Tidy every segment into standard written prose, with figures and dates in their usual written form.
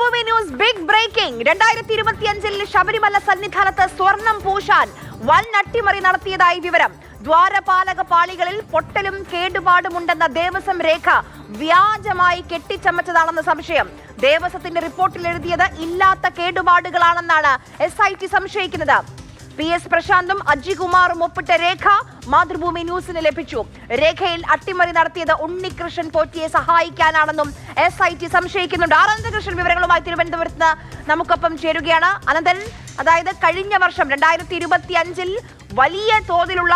Mathrubhumi news big breaking 2025 Sabarimala സന്നിധാനത്ത് സ്വർണം പൂശാൻ വൻ അട്ടിമറി നടത്തിയതായി വിവരം. ദ്വാരപാലക പാളികളിൽ പൊട്ടലും കേടുപാടുമുണ്ടെന്ന ദേവസ്വം രേഖ വ്യാജമായി കെട്ടിച്ചമച്ചതാണെന്ന സംശയം. ദേവസ്വത്തിന്റെ റിപ്പോർട്ടിൽ എഴുതിയത് ഇല്ലാത്ത കേടുപാടുകളാണെന്നാണ് SIT സംശയിക്കുന്നത്. PS പ്രശാന്തും അജികുമാറും ഒപ്പിട്ട രേഖ മാതൃഭൂമി ന്യൂസിന് ലഭിച്ചു. രേഖയിൽ അട്ടിമറി നടത്തിയത് ഉണ്ണികൃഷ്ണൻ പോറ്റിയെ സഹായിക്കാനാണെന്നും SIT സംശയിക്കുന്നുണ്ട്. അനന്തകൃഷ്ണൻ വിവരങ്ങളുമായി തിരുവനന്തപുരത്ത് നിന്ന് നമുക്കൊപ്പം ചേരുകയാണ്. അനന്തൻ, അതായത് കഴിഞ്ഞ വർഷം 2025 വലിയ തോതിലുള്ള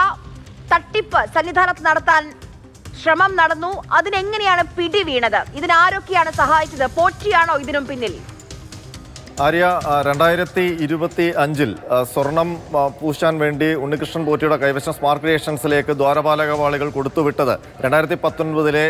തട്ടിപ്പ് സന്നിധാനത്ത് നടത്താൻ ശ്രമം നടന്നു. അതിനെങ്ങനെയാണ് പിടി വീണത്? ഇതിനാരൊക്കെയാണ് സഹായിച്ചത്? പോറ്റിയാണോ ഇതിനും പിന്നിൽ? ആര്യ, 2025 സ്വർണം പൂശാൻ വേണ്ടി ഉണ്ണികൃഷ്ണൻ പോറ്റിയുടെ കൈവശം സ്മാർട്ട് ക്രിയേഷൻസിലേക്ക് ദ്വാരപാലക പാളികൾ കൊടുത്തുവിട്ടത് 2019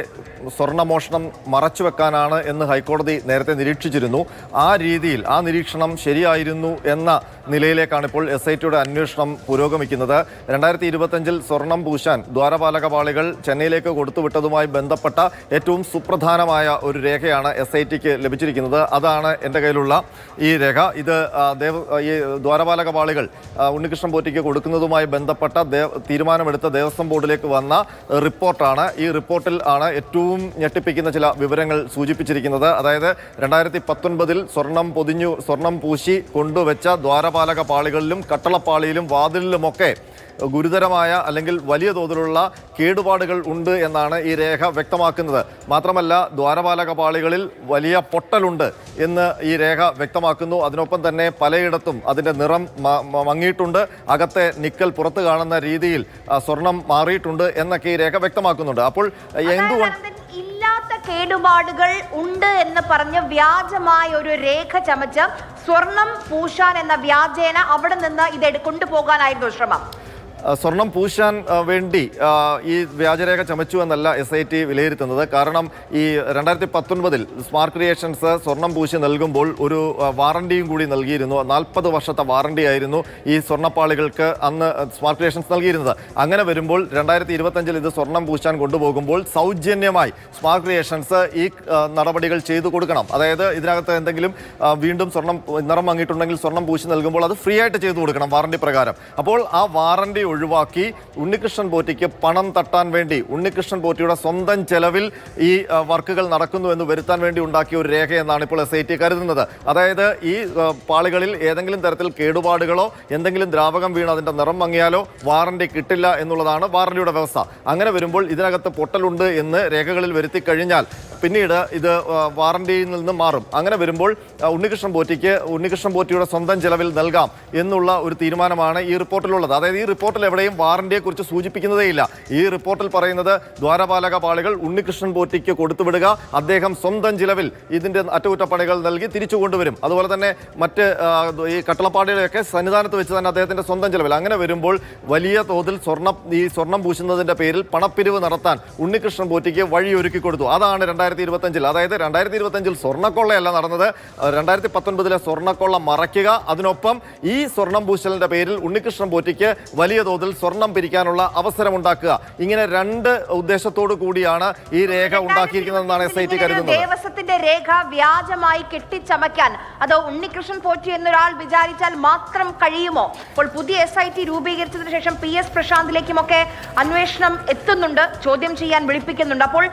സ്വർണ്ണമോഷണം മറച്ചുവെക്കാനാണ് എന്ന് ഹൈക്കോടതി നേരത്തെ നിരീക്ഷിച്ചിരുന്നു. ആ രീതിയിൽ ആ നിരീക്ഷണം ശരിയായിരുന്നു എന്ന നിലയിലേക്കാണ് ഇപ്പോൾ SITയുടെ അന്വേഷണം പുരോഗമിക്കുന്നത്. 2025 സ്വർണം പൂശാൻ ദ്വാരപാലക പാളികൾ ചെന്നൈയിലേക്ക് കൊടുത്തുവിട്ടതുമായി ബന്ധപ്പെട്ട ഏറ്റവും സുപ്രധാനമായ ഒരു രേഖയാണ് SITക്ക് ലഭിച്ചിരിക്കുന്നത്. അതാണ് എൻ്റെ കയ്യിലുള്ള ഈ രേഖ. ഇത് ഈ ദ്വാരപാലക പാളികൾ ഉണ്ണികൃഷ്ണൻ പോറ്റിക്ക് കൊടുക്കുന്നതുമായി ബന്ധപ്പെട്ട തീരുമാനമെടുത്ത ദേവസ്വം ബോർഡിലേക്ക് വന്ന റിപ്പോർട്ടാണ്. ഈ റിപ്പോർട്ടിൽ ആണ് ഏറ്റവും ഞെട്ടിപ്പിക്കുന്ന ചില വിവരങ്ങൾ സൂചിപ്പിച്ചിരിക്കുന്നത്. അതായത് 2019 സ്വർണം പൂശി കൊണ്ടുവച്ച ദ്വാരപാലക പാളികളിലും കട്ടളപ്പാളിയിലും വാതിലിലുമൊക്കെ ഗുരുതരമായ അല്ലെങ്കിൽ വലിയ തോതിലുള്ള കേടുപാടുകൾ ഉണ്ട് എന്നാണ് ഈ രേഖ വ്യക്തമാക്കുന്നത്. മാത്രമല്ല, ദ്വാരപാലക പാളികളിൽ വലിയ പൊട്ടലുണ്ട് എന്ന് ഈ രേഖ വ്യക്തമാക്കുന്നു. അതിനൊപ്പം തന്നെ പലയിടത്തും അതിൻ്റെ നിറം മങ്ങിയിട്ടുണ്ട്, അകത്തെ നിക്കൽ പുറത്ത് കാണുന്ന രീതിയിൽ സ്വർണം മാറിയിട്ടുണ്ട് എന്നൊക്കെ ഈ രേഖ വ്യക്തമാക്കുന്നുണ്ട്. അപ്പോൾ എന്തുകൊണ്ട് ഇല്ലാത്ത കേടുപാടുകൾ ഉണ്ട് എന്ന് പറഞ്ഞ് വ്യാജമായ ഒരു രേഖ ചമച്ച് സ്വർണം പൂശാൻ എന്ന വ്യാജേന അവിടെ നിന്ന് ഇത് കൊണ്ടുപോകാനായിരുന്നു ശ്രമം? സ്വർണം പൂശാൻ വേണ്ടി ഈ വ്യാജരേഖ ചമച്ചു എന്നല്ല SIT വിലയിരുത്തുന്നത്. കാരണം ഈ 2019 സ്മാർട്ട് ക്രിയേഷൻസ് സ്വർണം പൂശി നൽകുമ്പോൾ ഒരു വാറണ്ടിയും കൂടി നൽകിയിരുന്നു. 40 വർഷത്തെ വാറണ്ടി ആയിരുന്നു ഈ സ്വർണ്ണപ്പാളികൾക്ക് അന്ന് സ്മാർട്ട് ക്രിയേഷൻസ് നൽകിയിരുന്നത്. അങ്ങനെ വരുമ്പോൾ 2025 ഇത് സ്വർണം പൂശാൻ കൊണ്ടുപോകുമ്പോൾ സൗജന്യമായി സ്മാർട്ട് ക്രിയേഷൻസ് ഈ നടപടികൾ ചെയ്തു കൊടുക്കണം. അതായത് ഇതിനകത്ത് എന്തെങ്കിലും വീണ്ടും സ്വർണം നിറം മങ്ങിയിട്ടുണ്ടെങ്കിൽ സ്വർണം പൂശി നൽകുമ്പോൾ അത് ഫ്രീ ആയിട്ട് ചെയ്തു കൊടുക്കണം വാറണ്ടി പ്രകാരം. അപ്പോൾ ആ വാറണ്ടി ഒഴിവാക്കി ഉണ്ണികൃഷ്ണൻ പോറ്റിക്ക് പണം തട്ടാൻ വേണ്ടി ഉണ്ണികൃഷ്ണൻ പോറ്റിയുടെ സ്വന്തം ചെലവിൽ ഈ വർക്കുകൾ നടക്കുന്നു എന്ന് വരുത്താൻ വേണ്ടി ഉണ്ടാക്കിയ ഒരു രേഖ എന്നാണ് ഇപ്പോൾ SIT കരുതുന്നത്. അതായത് ഈ പാളികളിൽ ഏതെങ്കിലും തരത്തിൽ കേടുപാടുകളോ എന്തെങ്കിലും ദ്രാവകം വീണ് അതിൻ്റെ നിറം മങ്ങിയാലോ വാറണ്ടി കിട്ടില്ല എന്നുള്ളതാണ് വാറണ്ടിയുടെ വ്യവസ്ഥ. അങ്ങനെ വരുമ്പോൾ ഇതിനകത്ത് പൊട്ടലുണ്ട് എന്ന് രേഖകളിൽ വരുത്തി കഴിഞ്ഞാൽ പിന്നീട് ഇത് വാറണ്ടിയിൽ നിന്ന് മാറും. അങ്ങനെ വരുമ്പോൾ ഉണ്ണികൃഷ്ണൻ പോറ്റിയുടെ സ്വന്തം ചെലവിൽ നൽകാം എന്നുള്ള ഒരു തീരുമാനമാണ് ഈ റിപ്പോർട്ടിലുള്ളത്. അതായത് ഈ റിപ്പോർട്ടിൽ എവിടെയും വാറണ്ടിയെക്കുറിച്ച് സൂചിപ്പിക്കുന്നതേയില്ല. ഈ റിപ്പോർട്ടിൽ പറയുന്നത് ദ്വാരപാലക പാളികൾ ഉണ്ണികൃഷ്ണൻ പോറ്റിക്ക് കൊടുത്തുവിടുക, അദ്ദേഹം സ്വന്തം ചിലവിൽ ഇതിൻ്റെ അറ്റകുറ്റപ്പണികൾ നൽകി തിരിച്ചു കൊണ്ടുവരും. അതുപോലെ തന്നെ മറ്റ് ഈ കട്ടളപ്പാടികളെയൊക്കെ സന്നിധാനത്ത് വെച്ച് തന്നെ അദ്ദേഹത്തിൻ്റെ സ്വന്തം ചിലവിൽ. അങ്ങനെ വരുമ്പോൾ വലിയ തോതിൽ സ്വർണം പൂശുന്നതിൻ്റെ പേരിൽ പണപ്പിരിവ് നടത്താൻ ഉണ്ണികൃഷ്ണൻ പോറ്റിക്ക് വഴിയൊരുക്കി കൊടുത്തു. അതാണ് 2025. അതായത് 2025 സ്വർണ്ണക്കൊള്ളയല്ല നടന്നത്, 2019 സ്വർണ്ണക്കൊള്ള മറയ്ക്കുക, അതിനൊപ്പം ഈ സ്വർണം പൂശലിൻ്റെ പേരിൽ ഉണ്ണികൃഷ്ണൻ പോറ്റിക്ക് വലിയ തോതിൽ സ്വർണം പിരിക്കാനുള്ള അവസരമുണ്ടാക്കുക. ഇങ്ങനെ രണ്ട് ഉദ്ദേശത്തോടു കൂടിയാണ് ഈ രേഖ ഉണ്ടാക്കിയിരിക്കുന്നതെന്നാണ് SIT കരുതുന്നത്. ദേവസ്വത്തിന്റെ രേഖ വ്യാജമായി കെട്ടിച്ചമയ്ക്കാൻ അത് ഉണ്ണികൃഷ്ണൻ പോറ്റി എന്നൊരാൾ വിചാരിച്ചാൽ മാത്രം കഴിയുമോ? ഇപ്പോൾ പുതിയ SIT രൂപീകരിച്ചതിന് ശേഷം PS പ്രശാന്തിലേക്കുമൊക്കെ അന്വേഷണം എത്തുന്നുണ്ട്, ചോദ്യം ചെയ്യാൻ വിളിപ്പിക്കുന്നുണ്ട്. അപ്പോൾ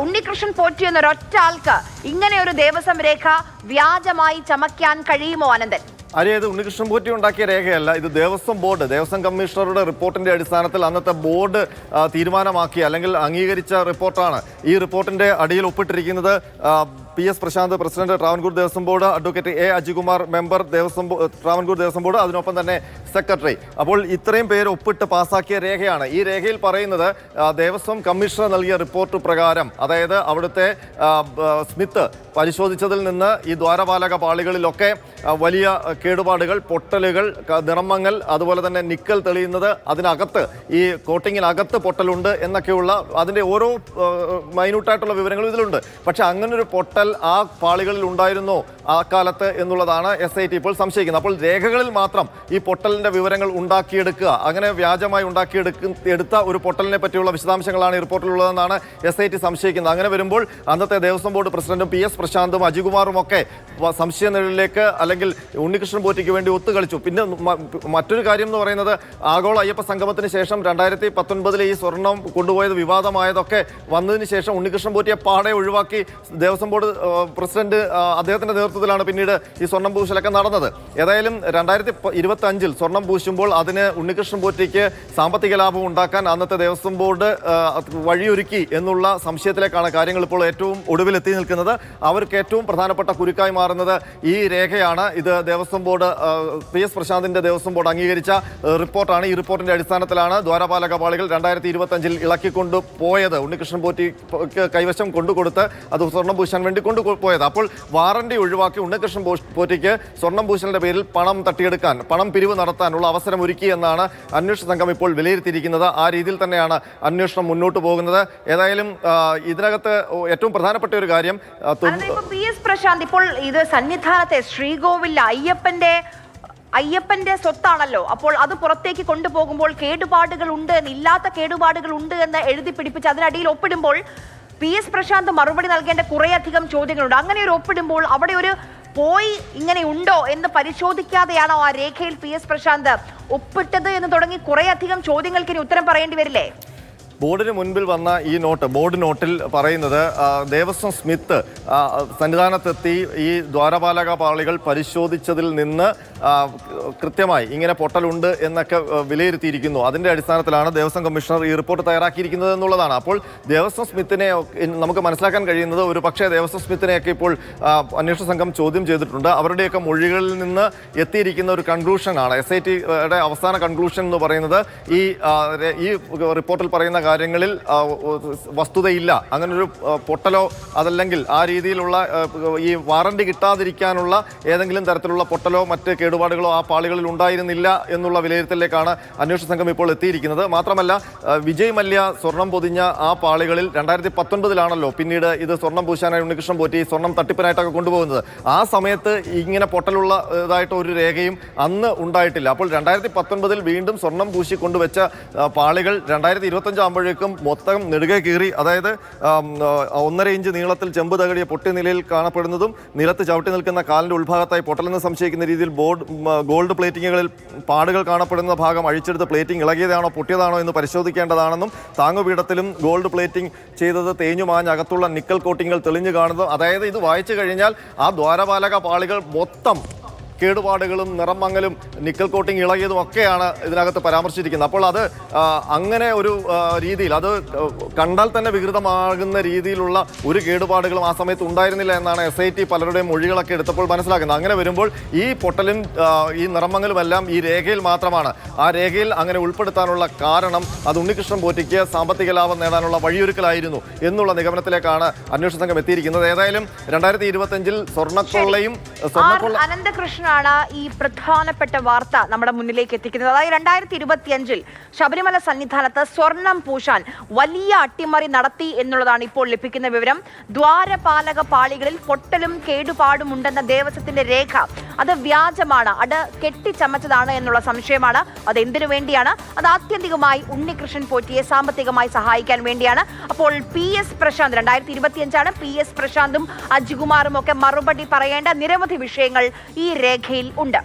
ഉണ്ണികൃഷ്ണൻ പോറ്റി എന്നൊരൊറ്റ ആൾക്ക് ഇങ്ങനെ ഒരു ദേവസ്വം രേഖ വ്യാജമായി ചമയ്ക്കാൻ കഴിയുമോ അനന്തൻ? ഇത് ഉണ്ണികൃഷ്ണൻ പോറ്റി ഉണ്ടാക്കിയ രേഖയല്ല, ഇത് ദേവസ്വം കമ്മീഷണറുടെ റിപ്പോർട്ടിന്റെ അടിസ്ഥാനത്തിൽ അന്നത്തെ ബോർഡ് തീരുമാനമാക്കിയ അല്ലെങ്കിൽ അംഗീകരിച്ച റിപ്പോർട്ടാണ്. ഈ റിപ്പോർട്ടിന്റെ അടിയിൽ ഒപ്പിട്ടിരിക്കുന്നത് PS Prashanth, president Travancore Devaswom board, advocate A Ajikumar, member Travancore Devaswom board, അതിനൊപ്പം തന്നെ സെക്രട്ടറി. അപ്പോൾ ഇത്രയും പേര് ഒപ്പിട്ട് പാസാക്കിയ രേഖയാണ്. ഈ രേഖയിൽ പറയുന്നത് ദേവസ്വം കമ്മീഷണർ നൽകിയ റിപ്പോർട്ട് പ്രകാരം, അതായത് അവിടുത്തെ സ്മിത്ത് പരിശോധിച്ചതിൽ നിന്ന് ഈ ദ്വാരപാലക പാളികളിലൊക്കെ വലിയ കേടുപാടുകൾ, പൊട്ടലുകൾ, നിറമങ്ങൽ, അതുപോലെ തന്നെ നിക്കൽ തെളിയുന്നത്, അതിനകത്ത് ഈ കോട്ടിങ്ങിനകത്ത് പൊട്ടലുണ്ട് എന്നൊക്കെയുള്ള അതിൻ്റെ ഓരോ മൈന്യൂട്ടായിട്ടുള്ള വിവരങ്ങളും ഇതിലുണ്ട്. പക്ഷെ അങ്ങനൊരു പൊട്ടൽ ആ പാളികളിൽ ഉണ്ടായിരുന്നോ, ആ കാലത്ത് എന്നുള്ളതാണ് SIT ഇപ്പോൾ സംശയിക്കുന്നത്. അപ്പോൾ രേഖകളിൽ മാത്രം ഈ പൊട്ടലിന്റെ വിവരങ്ങൾ ഉണ്ടാക്കിയെടുക്കുക, അങ്ങനെ വ്യാജമായി എടുത്ത ഒരു പൊട്ടലിനെ പറ്റിയുള്ള വിശദാംശങ്ങളാണ് ഈ റിപ്പോർട്ടിലുള്ളതെന്നാണ് SIT സംശയിക്കുന്നത്. അങ്ങനെ വരുമ്പോൾ അന്നത്തെ ദേവസ്വം ബോർഡ് പ്രസിഡന്റും PS പ്രശാന്തും അജികുമാറും ഒക്കെ സംശയ നിഴലിലേക്ക് അല്ലെങ്കിൽ ഉണ്ണികൃഷ്ണൻ പോറ്റിക്ക് വേണ്ടി ഒത്തുകളിച്ചു. പിന്നെ മറ്റൊരു കാര്യം എന്ന് പറയുന്നത്, ആഗോള അയ്യപ്പ സംഗമത്തിന് ശേഷം 2019 ഈ സ്വർണം കൊണ്ടുപോയത് വിവാദമായതൊക്കെ വന്നതിന് ശേഷം ഉണ്ണികൃഷ്ണൻ പോറ്റിയെ പാടെ ഒഴിവാക്കി ദേവസ്വം ബോർഡ് പ്രസിഡന്റ് അദ്ദേഹത്തിന്റെ നേതൃത്വത്തിലാണ് പിന്നീട് ഈ സ്വർണം പൂശലൊക്കെ നടന്നത്. ഏതായാലും 2025 സ്വർണം പൂശുമ്പോൾ അതിന് ഉണ്ണികൃഷ്ണൻ പോറ്റിക്ക് സാമ്പത്തിക ലാഭം ഉണ്ടാക്കാൻ അന്നത്തെ ദേവസ്വം ബോർഡ് വഴിയൊരുക്കി എന്നുള്ള സംശയത്തിലേക്കാണ് കാര്യങ്ങൾ ഇപ്പോൾ ഏറ്റവും ഒടുവിലെത്തി നിൽക്കുന്നത്. അവർക്ക് ഏറ്റവും പ്രധാനപ്പെട്ട കുരുക്കായി മാറുന്നത് ഈ രേഖയാണ്. ഇത് ദേവസ്വം ബോർഡ് PS പ്രശാന്തിന്റെ ദേവസ്വം ബോർഡ് അംഗീകരിച്ച റിപ്പോർട്ടാണ്. ഈ റിപ്പോർട്ടിന്റെ അടിസ്ഥാനത്തിലാണ് ദ്വാരപാലക പാളികൾ 2025 ഇളക്കിക്കൊണ്ടുപോയത്, ഉണ്ണികൃഷ്ണൻ പോറ്റിക്ക് കൈവശം കൊണ്ടുകൊടുത്ത് അത് സ്വർണം പൂശാൻ വേണ്ടി കൊണ്ടുപോയത്. അപ്പോൾ വാറണ്ടി ഒഴിവാക്കി ഉണ്ണികൃഷ്ണൻ പോറ്റിക്ക് സ്വർണം പൂശലിന്റെ പേരിൽ പണം തട്ടിയെടുക്കാൻ, പണം പിരിവ് നടത്താനുള്ള അവസരം ഒരുക്കി എന്നാണ് അന്വേഷണ സംഘം ഇപ്പോൾ വിലയിരുത്തിയിരിക്കുന്നത്. ആ രീതിയിൽ തന്നെയാണ് അന്വേഷണം മുന്നോട്ട് പോകുന്നത്. ഏതായാലും ഇതിനകത്ത് ഏറ്റവും പ്രധാനപ്പെട്ട ഒരു കാര്യം PS പ്രശാന്ത് ഇപ്പോൾ ഇത് സന്നിധാനത്തെ ശ്രീകോവിൽ അയ്യപ്പന്റെ സ്വത്താണല്ലോ. അപ്പോൾ അത് പുറത്തേക്ക് കൊണ്ടുപോകുമ്പോൾ കേടുപാടുകൾ ഉണ്ട്, ഇല്ലാത്ത കേടുപാടുകൾ ഉണ്ട് എന്ന് എഴുതി പിടിപ്പിച്ച് അതിനടിയിൽ ഒപ്പിടുമ്പോൾ PS പ്രശാന്ത് മറുപടി നൽകേണ്ട കുറേയധികം ചോദ്യങ്ങളുണ്ട്. അങ്ങനെ ഒരു ഒപ്പിടുമ്പോൾ അവിടെ ഒരു പോയി ഇങ്ങനെ ഉണ്ടോ എന്ന് പരിശോധിക്കാതെയാണോ ആ രേഖയിൽ PS പ്രശാന്ത് ഒപ്പിട്ടത് എന്ന് തുടങ്ങി കുറേയധികം ചോദ്യങ്ങൾക്ക് ഇനി ഉത്തരം പറയേണ്ടി വരില്ലേ? ബോർഡിന് മുൻപിൽ വന്ന ഈ ബോർഡ് നോട്ടിൽ പറയുന്നത്, ദേവസ്വം സ്മിത്ത് സന്നിധാനത്തെത്തി ഈ ദ്വാരപാലക പാളികൾ പരിശോധിച്ചതിൽ നിന്ന് കൃത്യമായി ഇങ്ങനെ പൊട്ടലുണ്ട് എന്നൊക്കെ വിലയിരുത്തിയിരിക്കുന്നു. അതിൻ്റെ അടിസ്ഥാനത്തിലാണ് ദേവസ്വം കമ്മീഷണർ ഈ റിപ്പോർട്ട് തയ്യാറാക്കിയിരിക്കുന്നത് എന്നുള്ളതാണ്. അപ്പോൾ ദേവസ്വം സ്മിത്തിനെ നമുക്ക് മനസ്സിലാക്കാൻ കഴിയുന്നത്, ഒരു പക്ഷേ ദേവസ്വം സ്മിത്തിനെയൊക്കെ ഇപ്പോൾ അന്വേഷണ സംഘം ചോദ്യം ചെയ്തിട്ടുണ്ട്. അവരുടെയൊക്കെ മൊഴികളിൽ നിന്ന് എത്തിയിരിക്കുന്ന ഒരു കൺക്ലൂഷനാണ്, SITയുടെ അവസാന കൺക്ലൂഷൻ എന്ന് പറയുന്നത്, ഈ റിപ്പോർട്ടിൽ പറയുന്ന കാര്യങ്ങളിൽ വസ്തുതയില്ല, അങ്ങനൊരു പൊട്ടലോ അതല്ലെങ്കിൽ ആ രീതിയിലുള്ള ഈ വാറണ്ടി കിട്ടാതിരിക്കാനുള്ള ഏതെങ്കിലും തരത്തിലുള്ള പൊട്ടലോ മറ്റ് കേടുപാടുകളോ ആ പാളികളിൽ ഉണ്ടായിരുന്നില്ല എന്നുള്ള വിലയിരുത്തലിലേക്കാണ് അന്വേഷണ സംഘം ഇപ്പോൾ എത്തിയിരിക്കുന്നത്. മാത്രമല്ല, വിജയ് മല്യ സ്വർണം പൊതിഞ്ഞ ആ പാളികളിൽ 2019 പിന്നീട് ഇത് സ്വർണം പൂശാനായി ഉണ്ണികൃഷ്ണൻ പോറ്റി സ്വർണം തട്ടിപ്പിനായിട്ടൊക്കെ കൊണ്ടുപോകുന്നത്. ആ സമയത്ത് ഇങ്ങനെ പൊട്ടലുള്ളതായിട്ട് ഒരു രേഖയും അന്ന് ഉണ്ടായിട്ടില്ല. അപ്പോൾ 2019 വീണ്ടും സ്വർണം പൂശി കൊണ്ടുവച്ച പാളികൾ 2025 ആകുമ്പോഴേക്കും മൊത്തം നെടുകെ കീറി, അതായത് 1.5 ഇഞ്ച് നീളത്തിൽ ചെമ്പ് തകടിയ പൊട്ടി നിലയിൽ കാണപ്പെടുന്നതും നിലത്ത് ചവിട്ടി നിൽക്കുന്ന കാലിന്റെ ഉൾഭാഗത്തായി പൊട്ടലെന്ന് സംശയിക്കുന്ന രീതിയിൽ ഗോൾഡ് പ്ലേറ്റിങ്ങുകളിൽ പാടുകൾ കാണപ്പെടുന്ന ഭാഗം അഴിച്ചെടുത്ത് പ്ലേറ്റിംഗ് ഇളകിയതാണോ പൊട്ടിയതാണോ എന്ന് പരിശോധിക്കേണ്ടതാണെന്നും, താങ്ങുപീഠത്തിലും ഗോൾഡ് പ്ലേറ്റിംഗ് ചെയ്തത് തേഞ്ഞു മാഞ്ഞ് അകത്തുള്ള നിക്കൽ കോട്ടിങ്ങൾ തെളിഞ്ഞു കാണുന്നതും, അതായത് ഇത് വായിച്ചു കഴിഞ്ഞാൽ ആ ദ്വാരപാലക പാളികൾ മൊത്തം കേടുപാടുകളും നിറം മങ്ങലും നിക്കൽ കോട്ടിങ് ഇളകിയതും ഒക്കെയാണ് ഇതിനകത്ത് പരാമർശിച്ചിരിക്കുന്നത്. അപ്പോൾ അത് അങ്ങനെ ഒരു രീതിയിൽ, അത് കണ്ടാൽ തന്നെ വികൃതമാകുന്ന രീതിയിലുള്ള ഒരു കേടുപാടുകളും ആ സമയത്ത് ഉണ്ടായിരുന്നില്ല എന്നാണ് SIT പലരുടെയും മൊഴികളൊക്കെ എടുത്തപ്പോൾ മനസ്സിലാക്കുന്നത്. അങ്ങനെ വരുമ്പോൾ ഈ പൊട്ടലും ഈ നിറമങ്ങലുമെല്ലാം ഈ രേഖയിൽ മാത്രമാണ്. ആ രേഖയിൽ അങ്ങനെ ഉൾപ്പെടുത്താനുള്ള കാരണം അത് ഉണ്ണികൃഷ്ണൻ പോറ്റിക്ക് സാമ്പത്തിക ലാഭം നേടാനുള്ള വഴിയൊരുക്കലായിരുന്നു എന്നുള്ള നിഗമനത്തിലേക്കാണ് അന്വേഷണ സംഘം എത്തിയിരിക്കുന്നത്. ഏതായാലും 2025 സ്വർണ്ണക്കൊള്ളയും അനന്തകൃഷ്ണൻ ഈ പ്രധാനപ്പെട്ട വാർത്ത നമ്മുടെ മുന്നിലേക്ക് എത്തിക്കുന്നത്. അതായത് 2025 ശബരിമല സന്നിധാനത്ത് സ്വർണം പൂശാൻ വലിയ അട്ടിമറി നടത്തി എന്നുള്ളതാണ് ഇപ്പോൾ ലഭിക്കുന്ന വിവരം. ദ്വാരപാലക പാളികളിൽ പൊട്ടലും കേടുപാടും ഉണ്ടെന്ന ദേവസ്വത്തിന്റെ രേഖ അത് വ്യാജമാണ്, അത് കെട്ടിച്ചമച്ചതാണ് എന്നുള്ള സംശയമാണ്. അത് എന്തിനു വേണ്ടിയാണ്? അത് ആത്യന്തികമായി ഉണ്ണികൃഷ്ണൻ പോറ്റിയെ സാമ്പത്തികമായി സഹായിക്കാൻ വേണ്ടിയാണ്. അപ്പോൾ PS പ്രശാന്ത് 2025 PS പ്രശാന്തും അജികുമാറും ഒക്കെ മറുപടി പറയേണ്ട നിരവധി വിഷയങ്ങൾ ഈ രേഖയിൽ ഉണ്ട്.